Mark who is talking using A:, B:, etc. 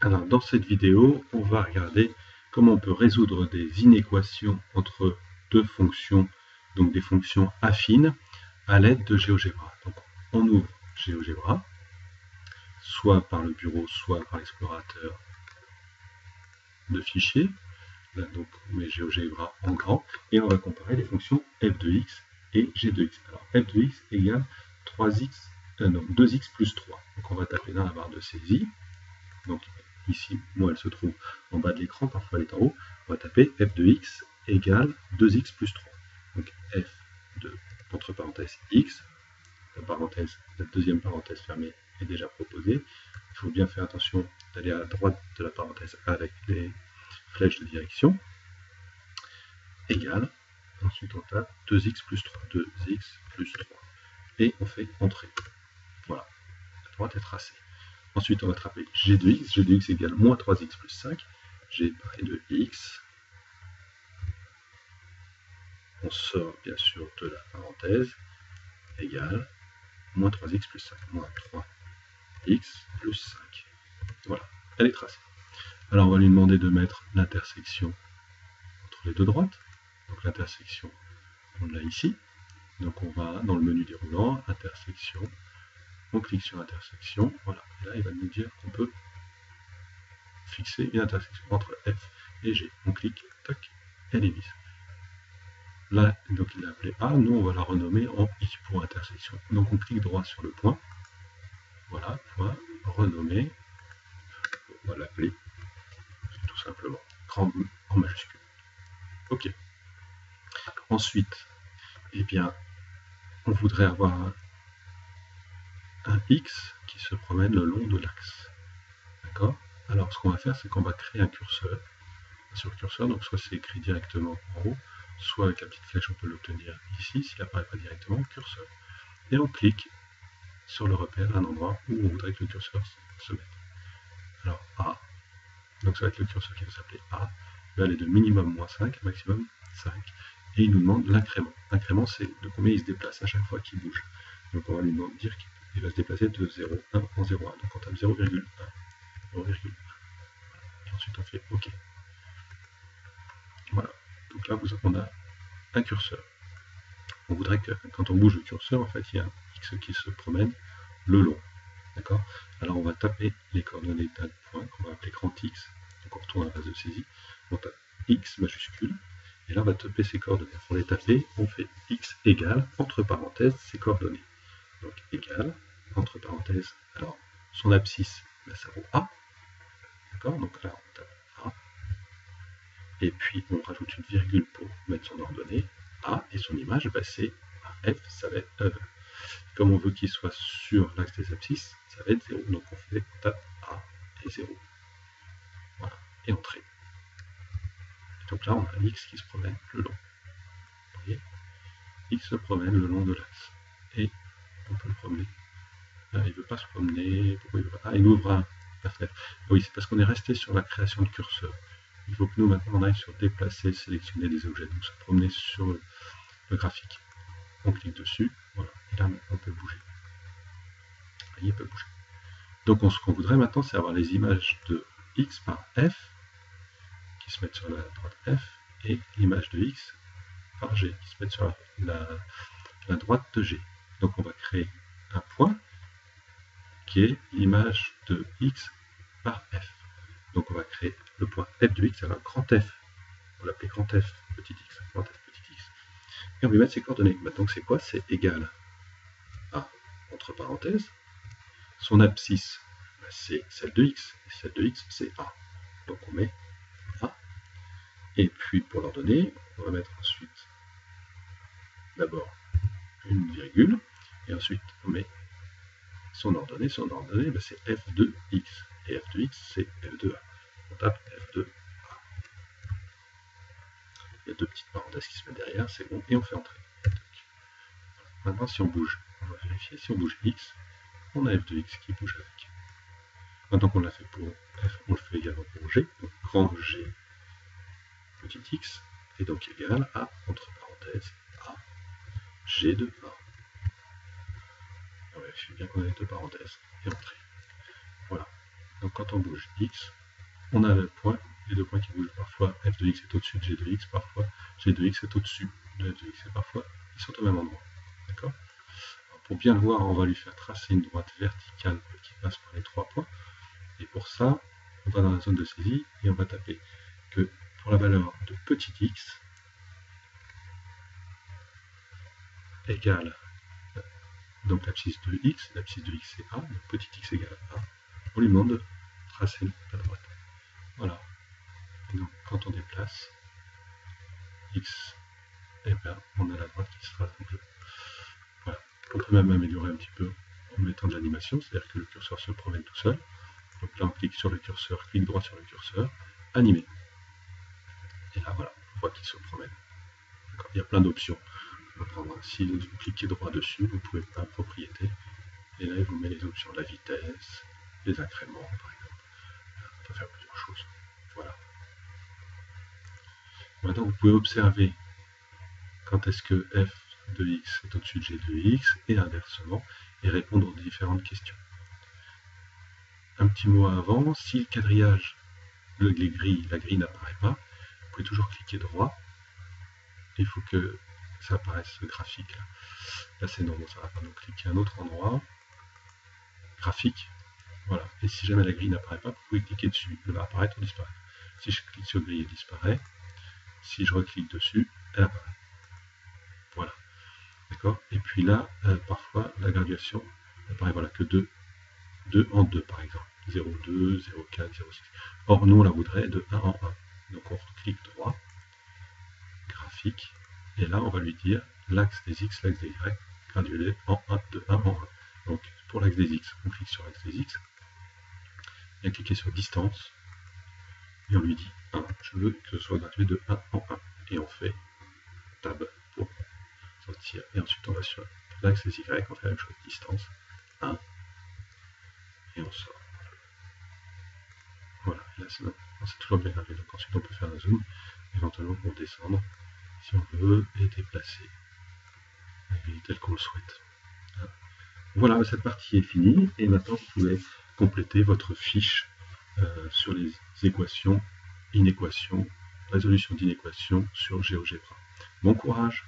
A: Alors, dans cette vidéo, on va regarder comment on peut résoudre des inéquations entre deux fonctions, donc des fonctions affines, à l'aide de GeoGebra. Donc, on ouvre GeoGebra, soit par le bureau, soit par l'explorateur de fichiers. Là, donc, on met GeoGebra en grand, et on va comparer les fonctions f de x et g de x. Alors, f de x égale 2x plus 3. Donc, on va taper dans la barre de saisie. Donc, ici, moi, elle se trouve en bas de l'écran, parfois elle est en haut. On va taper f de x égale 2x plus 3. Donc f de, entre parenthèses, x, la deuxième parenthèse fermée est déjà proposée. Il faut bien faire attention d'aller à droite de la parenthèse avec les flèches de direction, égale, ensuite on tape 2x plus 3, 2x plus 3, et on fait entrer. Voilà, la droite est tracée. Ensuite, on va attraper g de x égale moins 3x plus 5, g de x. On sort bien sûr de la parenthèse, égale moins 3x plus 5, moins 3x plus 5. Voilà, elle est tracée. Alors, on va lui demander de mettre l'intersection entre les deux droites. Donc, l'intersection, on l'a ici. Donc, on va dans le menu déroulant, intersection. On clique sur intersection, voilà, et là il va nous dire qu'on peut fixer une intersection entre F et G. On clique, tac, elle est mise. Là, donc il l'a appelé A, nous on va la renommer en I pour intersection. Donc on clique droit sur le point, voilà, point, renommer, on va l'appeler tout simplement, grand en majuscule. Ok. Ensuite, eh bien, on voudrait avoir un X qui se promène le long de l'axe. D'accord? Alors ce qu'on va faire, c'est qu'on va créer un curseur. Sur le curseur, donc soit c'est écrit directement en haut, soit avec la petite flèche on peut l'obtenir ici, s'il n'apparaît pas directement, curseur. Et on clique sur le repère, un endroit où on voudrait que le curseur se mette. Alors A, donc ça va être le curseur qui va s'appeler A, il va aller de minimum moins 5 à maximum 5. Et il nous demande l'incrément. L'incrément c'est de combien il se déplace à chaque fois qu'il bouge. Donc on va lui dire qu'il va se déplacer de 0,1 en 0,1. Donc on tape 0,1, 0,1. Et ensuite on fait OK. Voilà, donc là on a un curseur. On voudrait que quand on bouge le curseur, en fait, il y a un X qui se promène le long. D'accord? Alors on va taper les coordonnées d'un point qu'on va appeler grand X. Donc on retourne à la base de saisie. On tape X majuscule. Et là on va taper ses coordonnées. Pour les taper, on fait X égale, entre parenthèses, ses coordonnées. Donc égale, entre parenthèses, alors son abscisse, ben, ça vaut A. D'accord? Donc là on tape A. Et puis on rajoute une virgule pour mettre son ordonnée, A, et son image, bah, c'est F, ça va être E. Comme on veut qu'il soit sur l'axe des abscisses, ça va être 0. Donc on tape A et 0. Voilà, et entrée. Et donc là, on a un X qui se promène le long. Vous voyez, X se promène le long de l'axe. Et on peut le promener. Ah, il ne veut pas se promener. Pourquoi il veut pas? Ah, il ouvre la fenêtre. Oui, c'est parce qu'on est resté sur la création de curseur. Il faut que nous, maintenant, on aille sur déplacer, sélectionner des objets, donc se promener sur le graphique. On clique dessus, voilà, et là, on peut bouger. Vous voyez, il peut bouger. Donc, ce qu'on voudrait maintenant, c'est avoir les images de X par F, qui se mettent sur la droite F, et l'image de X par G, qui se mettent sur la droite de G. Donc, on va créer un point, qui est l'image de X par F. Donc on va créer le point F de X, alors grand F, on va l'appeler grand F, petit x, grand F, petit x. Et on va lui mettre ses coordonnées. Donc c'est quoi? C'est égal à, entre parenthèses, son abscisse, c'est celle de X, et celle de X, c'est A. Donc on met A. Et puis pour l'ordonnée, on va mettre ensuite d'abord une virgule, et ensuite on met son ordonnée, c'est F de X. Et F de X, c'est F de A. On tape F de A. Il y a deux petites parenthèses qui se mettent derrière, c'est bon, et on fait entrer. Maintenant, si on bouge, on va vérifier, si on bouge X, on a F de X qui bouge avec. Maintenant qu'on l'a fait pour F, on le fait également pour G, donc grand G, petit x, et donc égal à, entre parenthèses, A, G de A. On vérifie bien qu'on a les deux parenthèses, et entrer. Voilà. Donc quand on bouge x, on a le point, les deux points qui bougent. Parfois f de x est au-dessus de g de x, parfois g de x est au-dessus de f de x, et parfois ils sont au même endroit. D'accord? Pour bien le voir, on va lui faire tracer une droite verticale qui passe par les 3 points. Et pour ça, on va dans la zone de saisie et on va taper que pour la valeur de petit x égale donc l'abscisse de x c'est a, donc petit x égale a, on lui demande de tracer la droite. Voilà. Et donc quand on déplace x, et bien on a la droite qui se trace en bleu. Voilà. On peut même améliorer un petit peu en mettant de l'animation, c'est-à-dire que le curseur se promène tout seul. Donc là on clique sur le curseur, clic droit sur le curseur, animer. Et là voilà, on voit qu'il se promène. Il y a plein d'options. Si vous cliquez droit dessus, vous pouvez faire propriété. Et là il vous met les options, la vitesse, les incréments par exemple. On peut faire plusieurs choses. Voilà. Maintenant vous pouvez observer quand est-ce que f de x est au-dessus de g de x et inversement, et répondre aux différentes questions. Un petit mot avant, si le quadrillage, la grille n'apparaît pas, vous pouvez toujours cliquer droit. Il faut que ça apparaisse graphique. Là c'est non, ça va pas. Donc cliquer à un autre endroit, graphique. Voilà. Et si jamais la grille n'apparaît pas, vous pouvez cliquer dessus. Elle va apparaître ou disparaître. Si je clique sur grille, elle disparaît. Si je reclique dessus, elle apparaît. Voilà. D'accord? Et puis là, parfois, la graduation apparaît voilà, que 2 en 2 par exemple. 0,2, 0,4, 0,6. Or, nous, on la voudrait de 1 en 1. Donc, on clique droit, graphique, et là, on va lui dire l'axe des x, l'axe des y, gradué en 1, de 1 en 1. Donc, pour l'axe des x, on clique sur l'axe des x, et on clique sur distance, et on lui dit 1. Je veux que ce soit gradué de 1 en 1. Et on fait tab pour sortir. Et ensuite, on va sur l'axe des y, on fait la même chose, distance, 1, et on sort. Voilà, et là c'est toujours bien gravé. Donc ensuite on peut faire un zoom, éventuellement pour descendre, si on veut, et déplacer, et tel qu'on le souhaite. Voilà, cette partie est finie, et maintenant vous pouvez compléter votre fiche sur les équations, inéquations, résolution d'inéquations sur GeoGebra. Bon courage!